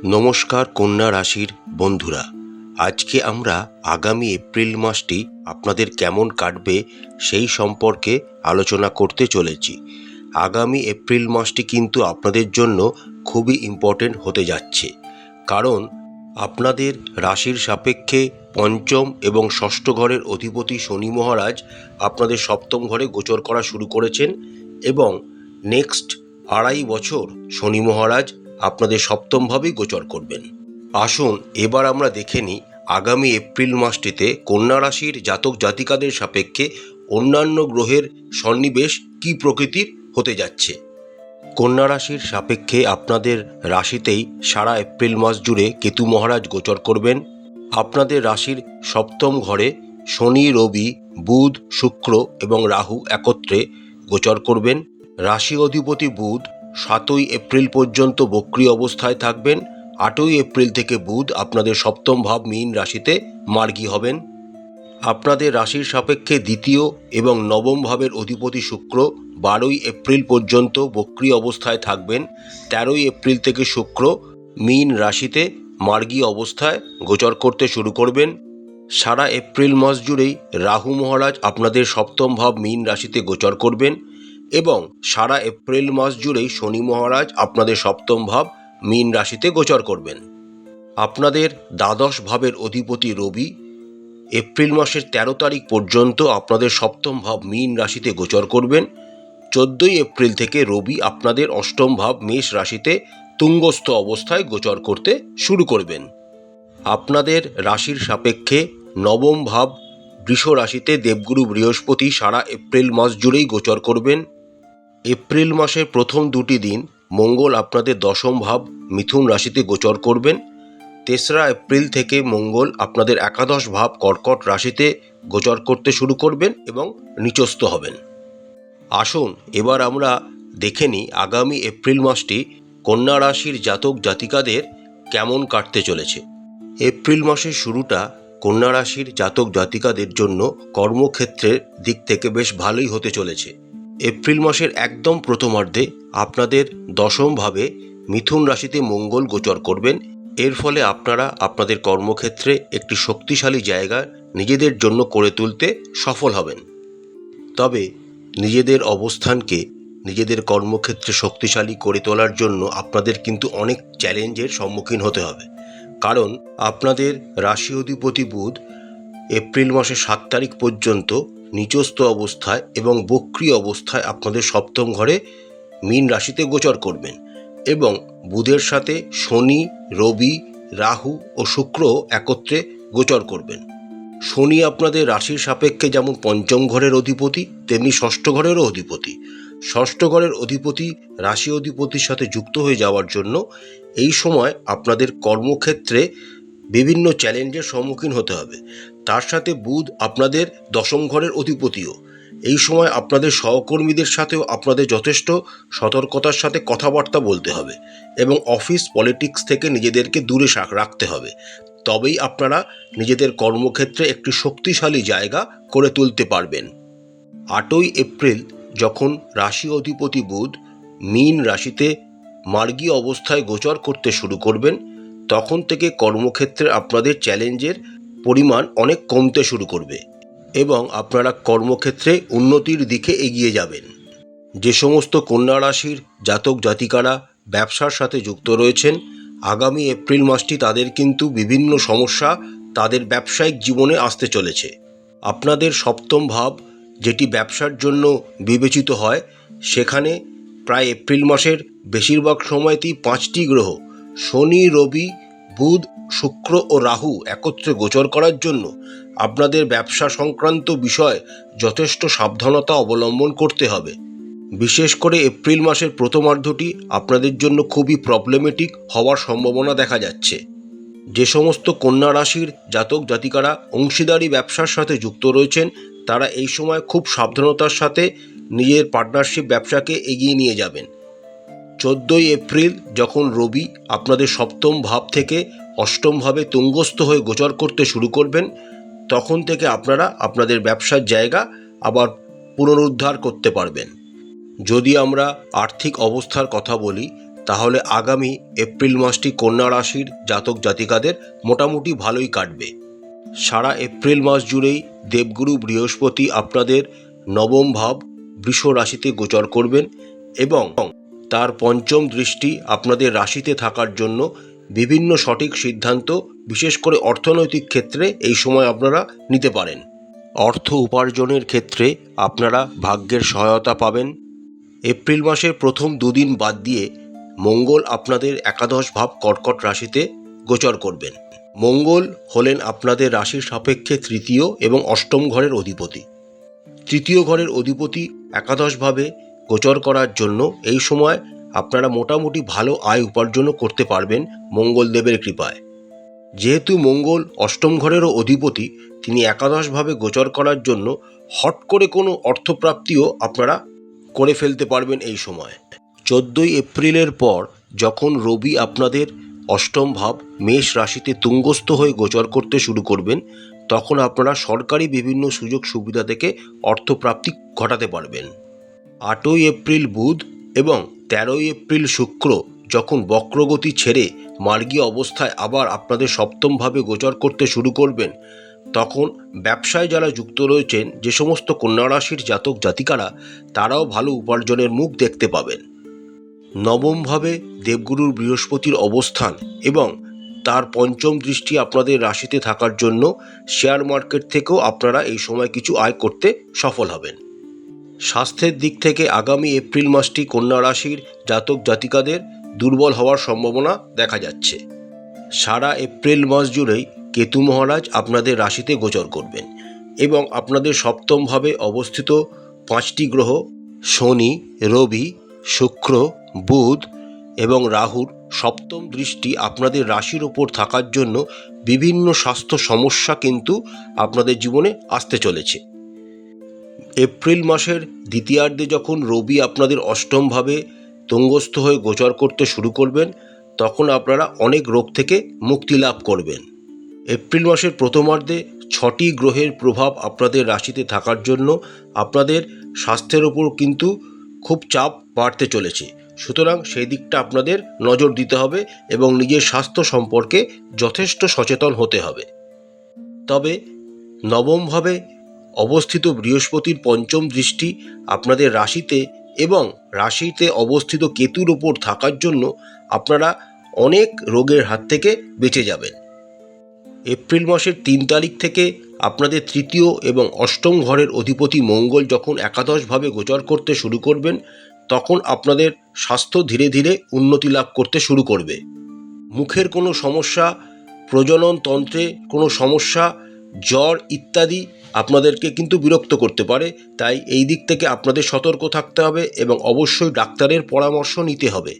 নমস্কার কন্যা রাশির বন্ধুরা, আজকে আমরা আগামী এপ্রিল মাসটি আপনাদের কেমন কাটবে সেই সম্পর্কে আলোচনা করতে চলেছি। আগামী এপ্রিল মাসটি কিন্তু আপনাদের জন্য খুবই ইম্পর্টেন্ট হতে যাচ্ছে, কারণ আপনাদের রাশির সাপেক্ষে পঞ্চম এবং ষষ্ঠ ঘরের অধিপতি শনি মহারাজ আপনাদের সপ্তম ঘরে গোচর করা শুরু করেছেন এবং নেক্সট 2.5 বছর শনি মহারাজ আপনাদের সপ্তমভাবেই গোচর করবেন। আসুন এবার আমরা দেখে নিই আগামী এপ্রিল মাসটিতে কন্যা রাশির জাতক জাতিকাদের সাপেক্ষে অন্যান্য গ্রহের সন্নিবেশ কী প্রকৃতির হতে যাচ্ছে। কন্যা রাশির সাপেক্ষে আপনাদের রাশিতেই সারা এপ্রিল মাস জুড়ে কেতু মহারাজ গোচর করবেন। আপনাদের রাশির সপ্তম ঘরে শনি, রবি, বুধ, শুক্র এবং রাহু একত্রে গোচর করবেন। রাশি অধিপতি বুধ 7ই এপ্রিল পর্যন্ত বক্রী অবস্থায় থাকবেন। 8ই এপ্রিল থেকে বুধ আপনাদের সপ্তম ভাব মীন রাশিতে মার্গী হবেন। আপনাদের রাশির সাপেক্ষে দ্বিতীয় এবং নবম ভাবের অধিপতি শুক্র 12ই এপ্রিল পর্যন্ত বক্রী অবস্থায় থাকবেন। 13ই এপ্রিল থেকে শুক্র মীন রাশিতে মার্গী অবস্থায় গোচর করতে শুরু করবেন। সারা এপ্রিল মাস জুড়েই রাহু মহারাজ আপনাদের সপ্তম ভাব মীন রাশিতে গোচর করবেন এবং সারা এপ্রিল মাস জুড়েই শনি মহারাজ আপনাদের সপ্তম ভাব মীন রাশিতে গোচর করবেন। আপনাদের দ্বাদশ ভাবের অধিপতি রবি এপ্রিল মাসের 13 তারিখ পর্যন্ত আপনাদের সপ্তম ভাব মীন রাশিতে গোচর করবেন। 14ই এপ্রিল থেকে রবি আপনাদের অষ্টম ভাব মেষ রাশিতে তুঙ্গস্থ অবস্থায় গোচর করতে শুরু করবেন। আপনাদের রাশির সাপেক্ষে নবম ভাব বৃষ রাশিতে দেবগুরু বৃহস্পতি সারা এপ্রিল মাস জুড়েই গোচর করবেন। এপ্রিল মাসের প্রথম 2টি দিন মঙ্গল আপনাদের দশম ভাব মিথুন রাশিতে গোচর করবেন। 3রা এপ্রিল থেকে মঙ্গল আপনাদের একাদশ ভাব কর্কট রাশিতে গোচর করতে শুরু করবেন এবং নিচস্থ হবেন। আসুন এবার আমরা দেখে নিই আগামী এপ্রিল মাসটি কন্যা রাশির জাতক জাতিকাদের কেমন কাটতে চলেছে। এপ্রিল মাসের শুরুটা কন্যা রাশির জাতক জাতিকাদের জন্য কর্মক্ষেত্রের দিক থেকে বেশ ভালোই হতে চলেছে। এপ্রিল মাসের একদম প্রথমার্ধে আপনাদের দশম ভাবে মিথুন রাশিতে মঙ্গল গোচর করবেন। এর ফলে আপনারা আপনাদের কর্মক্ষেত্রে একটি শক্তিশালী জায়গা নিজেদের জন্য করে তুলতে সফল হবেন। তবে নিজেদের অবস্থানকে নিজেদের কর্মক্ষেত্রে শক্তিশালী করে তোলার জন্য আপনাদের কিন্তু অনেক চ্যালেঞ্জের সম্মুখীন হতে হবে, কারণ আপনাদের রাশি অধিপতি বুধ এপ্রিল মাসের 7 তারিখ পর্যন্ত নিচস্থ অবস্থায় এবং বক্রী অবস্থায় আপনাদের সপ্তম ঘরে মীন রাশিতে গোচর করবেন এবং বুধের সাথে শনি, রবি, রাহু ও শুক্র একত্রে গোচর করবেন। শনি আপনাদের রাশির সাপেক্ষে যেমন পঞ্চম ঘরের অধিপতি তেমনি ষষ্ঠ ঘরেরও অধিপতি। ষষ্ঠ ঘরের অধিপতি রাশি অধিপতির সাথে যুক্ত হয়ে যাওয়ার জন্য এই সময় আপনাদের কর্মক্ষেত্রে বিভিন্ন চ্যালেঞ্জের সম্মুখীন হতে হবে। তার সাথে বুধ আপনাদের দশম ঘরের অধিপতিও। এই সময় আপনাদের সহকর্মীদের সাথেও আপনাদের যথেষ্ট সতর্কতার সাথে কথাবার্তা বলতে হবে এবং অফিস পলিটিক্স থেকে নিজেদেরকে দূরে রাখতে হবে। তবেই আপনারা নিজেদের কর্মক্ষেত্রে একটি শক্তিশালী জায়গা করে তুলতে পারবেন। 8ই এপ্রিল যখন রাশি অধিপতি বুধ মীন রাশিতে মার্গী অবস্থায় গোচর করতে শুরু করবেন, তখন থেকে কর্মক্ষেত্রে আপনাদের চ্যালেঞ্জের পরিমাণ অনেক কমতে শুরু করবে এবং আপনারা কর্মক্ষেত্রে উন্নতির দিকে এগিয়ে যাবেন। যে সমস্ত কন্যা রাশির জাতক জাতিকারা ব্যবসার সাথে যুক্ত রয়েছেন, আগামী এপ্রিল মাসটি তাদের কিন্তু বিভিন্ন সমস্যা তাদের ব্যবসায়িক জীবনে আসতে চলেছে। আপনাদের সপ্তম ভাব যেটি ব্যবসার জন্য বিবেচিত হয়, সেখানে প্রায় এপ্রিল মাসের বেশিরভাগ সময়তেই 5টি গ্রহ শনি, রবি, বুধ, শুক্র ও রাহু একত্রে গোচর করার জন্য আপনাদের ব্যবসা সংক্রান্ত বিষয়ে যথেষ্ট সাবধানতা অবলম্বন করতে হবে। বিশেষ করে এপ্রিল মাসের প্রথমার্ধটি আপনাদের জন্য খুবই প্রবলেমেটিক হওয়ার সম্ভাবনা দেখা যাচ্ছে। যে সমস্ত কন্যা রাশির জাতক জাতিকারা অংশীদারি ব্যবসার সাথে যুক্ত রয়েছেন, তারা এই সময় খুব সাবধানতার সাথে নিজের পার্টনারশিপ ব্যবসাকে এগিয়ে নিয়ে যাবেন। 14ই এপ্রিল যখন রবি আপনাদের সপ্তম ভাব থেকে অষ্টম ভাবে তুঙ্গস্থ হয়ে গোচর করতে শুরু করবেন, তখন থেকে আপনারা আপনাদের ব্যবসার জায়গা আবার পুনরুদ্ধার করতে পারবেন। যদি আমরা আর্থিক অবস্থার কথা বলি, তাহলে আগামী এপ্রিল মাসটি কন্যা রাশির জাতক জাতিকাদের মোটামুটি ভালোই কাটবে। সারা এপ্রিল মাস জুড়েই দেবগুরু বৃহস্পতি আপনাদের নবম ভাব বৃষ রাশিতে গোচর করবেন এবং তার পঞ্চম দৃষ্টি আপনাদের রাশিতে থাকার জন্য বিভিন্ন সঠিক সিদ্ধান্ত, বিশেষ করে অর্থনৈতিক ক্ষেত্রে এই সময় আপনারা নিতে পারেন। অর্থ উপার্জনের ক্ষেত্রে আপনারা ভাগ্যের সহায়তা পাবেন। এপ্রিল মাসের প্রথম দুদিন বাদ দিয়ে মঙ্গল আপনাদের একাদশ ভাব কর্কট রাশিতে গোচর করবেন। মঙ্গল হলেন আপনাদের রাশির সাপেক্ষে তৃতীয় এবং অষ্টম ঘরের অধিপতি। তৃতীয় ঘরের অধিপতি একাদশভাবে গোচর করার জন্য এই সময় আপনারা মোটামুটি ভালো আয় উপার্জনও করতে পারবেন মঙ্গলদেবের কৃপায়। যেহেতু মঙ্গল অষ্টম ঘরেরও অধিপতি, তিনি একাদশভাবে গোচর করার জন্য হট করে কোনো অর্থপ্রাপ্তিও আপনারা করে ফেলতে পারবেন এই সময়। 14ই এপ্রিলের পর যখন রবি আপনাদের অষ্টম ভাব মেষ রাশিতে তুঙ্গস্থ হয়ে গোচর করতে শুরু করবেন, তখন আপনারা সরকারি বিভিন্ন সুযোগ সুবিধা থেকে অর্থপ্রাপ্তি ঘটাতে পারবেন। 8ই এপ্রিল বুধ এবং 13ই এপ্রিল শুক্র যখন বক্রগতি ছেড়ে মার্গী অবস্থায় আবার আপনাদের সপ্তমভাবে গোচর করতে শুরু করবেন, তখন ব্যবসায় যারা যুক্ত রয়েছেন, যে সমস্ত কন্যা রাশির জাতক জাতিকারা, তারাও ভালো উপার্জনের মুখ দেখতে পাবেন। নবমভাবে দেবগুরুর বৃহস্পতির অবস্থান এবং তার পঞ্চম দৃষ্টি আপনাদের রাশিতে থাকার জন্য শেয়ার মার্কেট থেকেও আপনারা এই সময় কিছু আয় করতে সফল হবেন। স্বাস্থ্যের দিক থেকে আগামী এপ্রিল মাসটি কন্যা রাশির জাতক জাতিকাদের দুর্বল হওয়ার সম্ভাবনা দেখা যাচ্ছে। সারা এপ্রিল মাস জুড়েই কেতু মহারাজ আপনাদের রাশিতে গোচর করবেন এবং আপনাদের সপ্তমভাবে অবস্থিত 5টি গ্রহ শনি, রবি, শুক্র, বুধ এবং রাহুর সপ্তম দৃষ্টি আপনাদের রাশির ওপর থাকার জন্য বিভিন্ন স্বাস্থ্য সমস্যা কিন্তু আপনাদের জীবনে আসতে চলেছে। এপ্রিল মাসের দ্বিতীয়ার্ধে যখন রবি আপনাদের অষ্টমভাবে তুঙ্গস্থ হয়ে গোচর করতে শুরু করবেন, তখন আপনারা অনেক রোগ থেকে মুক্তি লাভ করবেন। এপ্রিল মাসের প্রথমার্ধে 6টি গ্রহের প্রভাব আপনাদের রাশিতে থাকার জন্য আপনাদের স্বাস্থ্যের ওপর কিন্তু খুব চাপ বাড়তে চলেছে। সুতরাং সেই দিকটা আপনাদের নজর দিতে হবে এবং নিজের স্বাস্থ্য সম্পর্কে যথেষ্ট সচেতন হতে হবে। তবে নবমভাবে অবস্থিত বৃহস্পতির পঞ্চম দৃষ্টি আপনাদের রাশিতে এবং রাশিতে অবস্থিত কেতুর ওপর থাকার জন্য আপনারা অনেক রোগের হাত থেকে বেঁচে যাবেন। এপ্রিল মাসের 3 তারিখ থেকে আপনাদের তৃতীয় এবং অষ্টম ঘরের অধিপতি মঙ্গল যখন একাদশভাবে গোচর করতে শুরু করবেন, তখন আপনাদের স্বাস্থ্য ধীরে ধীরে উন্নতি লাভ করতে শুরু করবে। মুখের কোনো সমস্যা, প্রজনন তন্ত্রে কোনো সমস্যা, জ্বর ইত্যাদি আপনাদেরকে কিন্তু বিরক্ত করতে পারে। তাই এই দিক থেকে আপনাদের সতর্ক থাকতে হবে এবং অবশ্যই ডাক্তারের পরামর্শ নিতে হবে।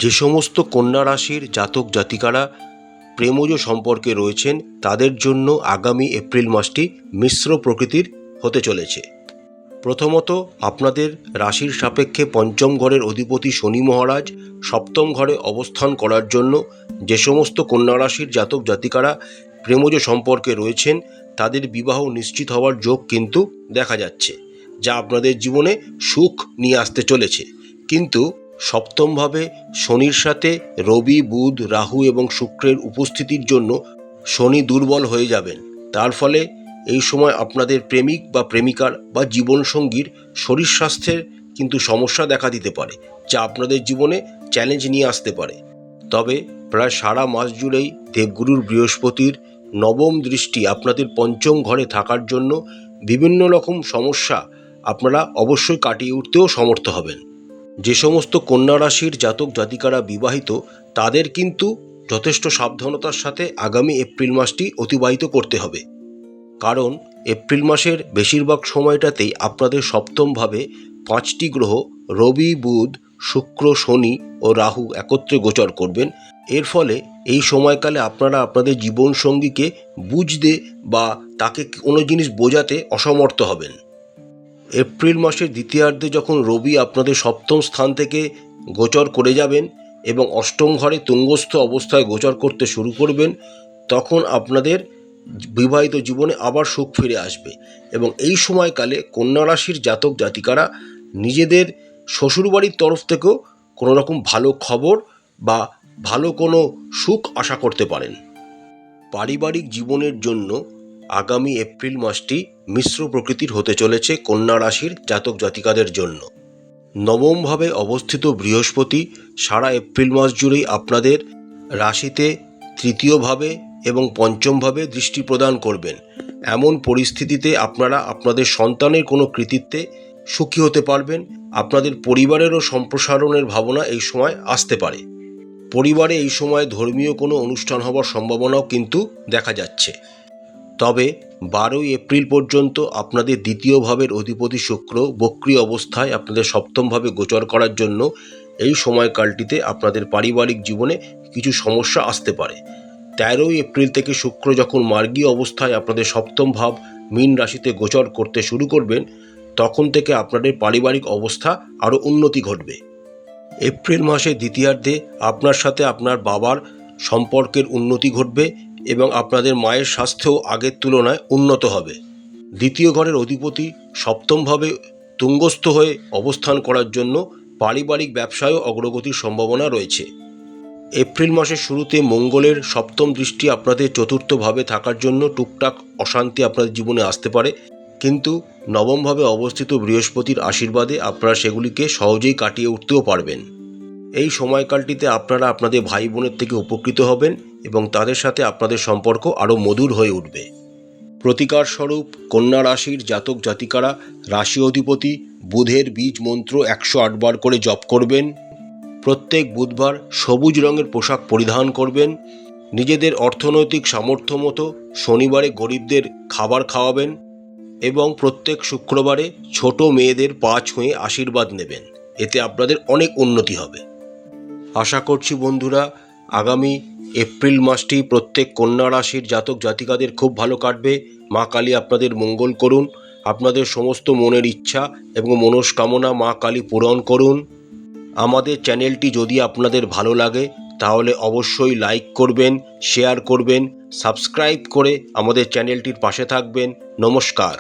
যে সমস্ত কন্যা রাশির জাতক জাতিকারা প্রেমজ সম্পর্কে রয়েছেন, তাদের জন্য আগামী এপ্রিল মাসটি মিশ্র প্রকৃতির হতে চলেছে। প্রথমত, আপনাদের রাশির সাপেক্ষে পঞ্চম ঘরের অধিপতি শনি মহারাজ সপ্তম ঘরে অবস্থান করার জন্য যে সমস্ত কন্যা রাশির জাতক জাতিকারা প্রেমজ সম্পর্কে রয়েছেন, তাদের বিবাহ নিশ্চিত হওয়ার যোগ কিন্তু দেখা যাচ্ছে, যা আপনাদের জীবনে সুখ নিয়ে আসতে চলেছে। কিন্তু সপ্তমভাবে শনির সাথে রবি, বুধ, রাহু এবং শুক্রের উপস্থিতির জন্য শনি দুর্বল হয়ে যাবেন। তার ফলে এই সময় আপনাদের প্রেমিক বা প্রেমিকার বা জীবনসঙ্গীর শরীর স্বাস্থ্যের কিন্তু সমস্যা দেখা দিতে পারে, যা আপনাদের জীবনে চ্যালেঞ্জ নিয়ে আসতে পারে। তবে প্রায় সারা মাস জুড়েই দেবগুরুর বৃহস্পতির নবম দৃষ্টি আপনাদের পঞ্চম ঘরে থাকার জন্য বিভিন্ন রকম সমস্যা আপনারা অবশ্যই কাটিয়ে উঠতেও সমর্থ হবেন। যে সমস্ত কন্যা রাশির জাতক জাতিকারা বিবাহিত, তাদের কিন্তু যথেষ্ট সাবধানতার সাথে আগামী এপ্রিল মাসটি অতিবাহিত করতে হবে। কারণ এপ্রিল মাসের বেশিরভাগ সময়টাতেই আপনাদের সপ্তমভাবে 5টি গ্রহ রবি, বুধ, শুক্র, শনি ও রাহু একত্রে গোচর করবেন। এর ফলে এই সময়কালে আপনারা আপনাদের জীবনসঙ্গীকে বুঝতে বা তাকে কোনো জিনিস বোঝাতে অসমর্থ হবেন। এপ্রিল মাসের দ্বিতীয়ার্ধে যখন রবি আপনাদের সপ্তম স্থান থেকে গোচর করে যাবেন এবং অষ্টম ঘরে তুঙ্গস্থ অবস্থায় গোচর করতে শুরু করবেন, তখন আপনাদের বিবাহিত জীবনে আবার সুখ ফিরে আসবে এবং এই সময়কালে কন্যা রাশির জাতক জাতিকারা নিজেদের শ্বশুরবাড়ির তরফ থেকেও কোনো রকম ভালো খবর বা ভালো কোনো সুখ আশা করতে পারেন। পারিবারিক জীবনের জন্য আগামী এপ্রিল মাসটি মিশ্র প্রকৃতির হতে চলেছে কন্যা রাশির জাতক জাতিকাদের জন্য। নবমভাবে অবস্থিত বৃহস্পতি সারা এপ্রিল মাস জুড়েই আপনাদের রাশিতে তৃতীয়ভাবে এবং পঞ্চমভাবে দৃষ্টি প্রদান করবেন। এমন পরিস্থিতিতে আপনারা আপনাদের সন্তানের কোনো কৃতিত্বে সুখী হতে পারবেন। আপনাদের পরিবারেরও সম্প্রসারণের ভাবনা এই সময় আসতে পারে। পরিবারে এই সময় ধর্মীয় কোনো অনুষ্ঠান হওয়ার সম্ভাবনাও কিন্তু দেখা যাচ্ছে। তবে 12ই এপ্রিল পর্যন্ত আপনাদের দ্বিতীয় ভাবের অধিপতি শুক্র বক্রী অবস্থায় আপনাদের সপ্তমভাবে গোচর করার জন্য এই সময়কালটিতে আপনাদের পারিবারিক জীবনে কিছু সমস্যা আসতে পারে। 13ই এপ্রিল থেকে শুক্র যখন মার্গী অবস্থায় আপনাদের সপ্তম ভাব মীন রাশিতে গোচর করতে শুরু করবেন, তখন থেকে আপনাদের পারিবারিক অবস্থা আরও উন্নতি ঘটবে। এপ্রিল মাসের দ্বিতীয়ার্ধে আপনার সাথে আপনার বাবার সম্পর্কের উন্নতি ঘটবে এবং আপনাদের মায়ের স্বাস্থ্যও আগের তুলনায় উন্নত হবে। দ্বিতীয় ঘরের অধিপতি সপ্তমভাবে তুঙ্গস্থ হয়ে অবস্থান করার জন্য পারিবারিক ব্যবসায়ও অগ্রগতির সম্ভাবনা রয়েছে। এপ্রিল মাসের শুরুতে মঙ্গলের সপ্তম দৃষ্টি আপনাদের চতুর্থভাবে থাকার জন্য টুকটাক অশান্তি আপনাদের জীবনে আসতে পারে, কিন্তু নবমভাবে অবস্থিত বৃহস্পতির আশীর্বাদে আপনারা সেগুলিকে সহজেই কাটিয়ে উঠতেও পারবেন। এই সময়কালটিতে আপনারা আপনাদের ভাই বোনের থেকে উপকৃত হবেন এবং তাদের সাথে আপনাদের সম্পর্ক আরও মধুর হয়ে উঠবে। প্রতিকার স্বরূপ কন্যা রাশির জাতক জাতিকারা রাশি অধিপতি বুধের বীজ মন্ত্র 108 বার করে জপ করবেন। প্রত্যেক বুধবার সবুজ রঙের পোশাক পরিধান করবেন। নিজেদের অর্থনৈতিক সামর্থ্য মতো শনিবারে গরিবদের খাবার খাওয়াবেন এবং প্রত্যেক শুক্রবারে ছোট মেয়েদের পা ছুঁয়ে আশীর্বাদ নেবেন। এতে আপনাদের অনেক উন্নতি হবে। আশা করছি বন্ধুরা, আগামী এপ্রিল মাসটি প্রত্যেক কন্যা রাশির জাতক জাতিকাদের খুব ভালো কাটবে। মা কালী আপনাদের মঙ্গল করুন, আপনাদের সমস্ত মনের ইচ্ছা এবং মনস্কামনা মা কালী পূরণ করুন। আমাদের চ্যানেলটি যদি আপনাদের ভালো লাগে তাহলে অবশ্যই লাইক করবেন, শেয়ার করবেন, সাবস্ক্রাইব করে আমাদের চ্যানেলটির পাশে থাকবেন। নমস্কার।